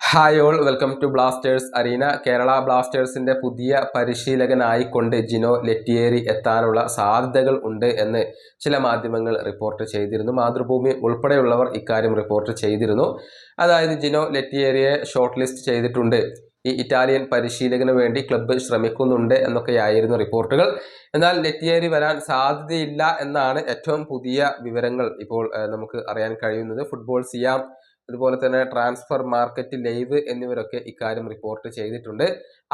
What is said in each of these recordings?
Hi all welcome to Blasters arena. Kerala ബ്ലാസ്റ്റേഴ്സിന്റെ പുതിയ പരിശീലകനായിക്കൊണ്ട് ജിനോ ലെറ്റിയേരി എത്താനുള്ള സാധ്യതകൾ ഉണ്ട് എന്ന് ചില മാധ്യമങ്ങൾ റിപ്പോർട്ട് ചെയ്തിരുന്നു. മാതൃഭൂമി ഉൾപ്പെടെയുള്ളവർ ഇക്കാര്യം റിപ്പോർട്ട് ചെയ്തിരുന്നു. അതായത് ജിനോ ലെറ്റിയേരിയെ ഷോർട്ട് ലിസ്റ്റ് ചെയ്തിട്ടുണ്ട്, ഈ ഇറ്റാലിയൻ പരിശീലകന് വേണ്ടി ക്ലബ്ബ് ശ്രമിക്കുന്നുണ്ട് എന്നൊക്കെയായിരുന്നു റിപ്പോർട്ടുകൾ. എന്നാൽ ലെറ്റിയേരി വരാൻ സാധ്യതയില്ല എന്നാണ് ഏറ്റവും പുതിയ വിവരങ്ങൾ ഇപ്പോൾ നമുക്ക് അറിയാൻ കഴിയുന്നത്. ഫുട്ബോൾ സിയാം, അതുപോലെ തന്നെ ട്രാൻസ്ഫർ മാർക്കറ്റ് ലൈവ് എന്നിവരൊക്കെ ഇക്കാര്യം റിപ്പോർട്ട് ചെയ്തിട്ടുണ്ട്.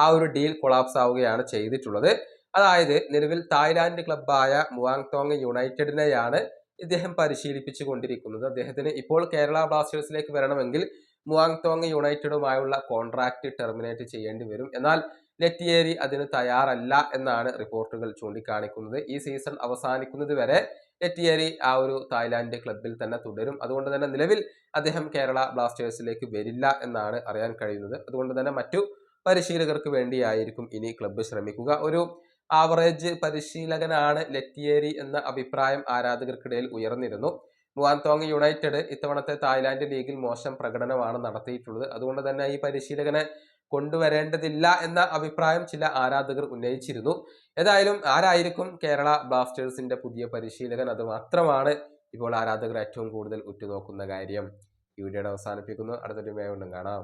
ആ ഒരു ഡീൽ കൊളാപ്സ് ആവുകയാണ് ചെയ്തിട്ടുള്ളത്. അതായത് നിലവിൽ തായ്ലാന്റ് ക്ലബ്ബായ മുവാങ്തോങ് യുണൈറ്റഡിനെയാണ് ഇദ്ദേഹം പരിശീലിപ്പിച്ചു കൊണ്ടിരിക്കുന്നത്. അദ്ദേഹത്തിന് ഇപ്പോൾ കേരള ബ്ലാസ്റ്റേഴ്സിലേക്ക് വരണമെങ്കിൽ മുവാങ്തോങ് യുണൈറ്റഡുമായുള്ള കോൺട്രാക്ട് ടെർമിനേറ്റ് ചെയ്യേണ്ടി വരും. എന്നാൽ ലെറ്റിയേരി അതിന് തയ്യാറല്ല എന്നാണ് റിപ്പോർട്ടുകൾ ചൂണ്ടിക്കാണിക്കുന്നത്. ഈ സീസൺ അവസാനിക്കുന്നത് വരെ ലെറ്റിയേരി ആ ഒരു തായ്ലാന്റ് ക്ലബിൽ തന്നെ തുടരും. അതുകൊണ്ട് തന്നെ നിലവിൽ അദ്ദേഹം കേരള ബ്ലാസ്റ്റേഴ്സിലേക്ക് വരില്ല എന്നാണ് അറിയാൻ കഴിയുന്നത്. അതുകൊണ്ട് തന്നെ മറ്റു പരിശീലകർക്ക് വേണ്ടിയായിരിക്കും ഇനി ക്ലബ്ബ് ശ്രമിക്കുക. ഒരു ആവറേജ് പരിശീലകനാണ് ലെറ്റിയേരി എന്ന അഭിപ്രായം ആരാധകർക്കിടയിൽ ഉയർന്നിരുന്നു. മുവാങ്തോങ് യുണൈറ്റഡ് ഇത്തവണത്തെ തായ്ലാന്റ് ലീഗിൽ മോശം പ്രകടനമാണ് നടത്തിയിട്ടുള്ളത്. അതുകൊണ്ട് തന്നെ ഈ പരിശീലകനെ കൊണ്ടുവരേണ്ടതില്ല എന്ന അഭിപ്രായം ചില ആരാധകർ ഉന്നയിച്ചിരുന്നു. ഏതായാലും ആരായിരിക്കും കേരള ബ്ലാസ്റ്റേഴ്സിന്റെ പുതിയ പരിശീലകൻ, അത് മാത്രമാണ് ഇപ്പോൾ ആരാധകർ ഏറ്റവും കൂടുതൽ ഉറ്റുനോക്കുന്ന കാര്യം. ഈ വീഡിയോയുടെ അവസാനിപ്പിക്കുന്നു. അടുത്തൊരു വീഡിയോ കാണാം.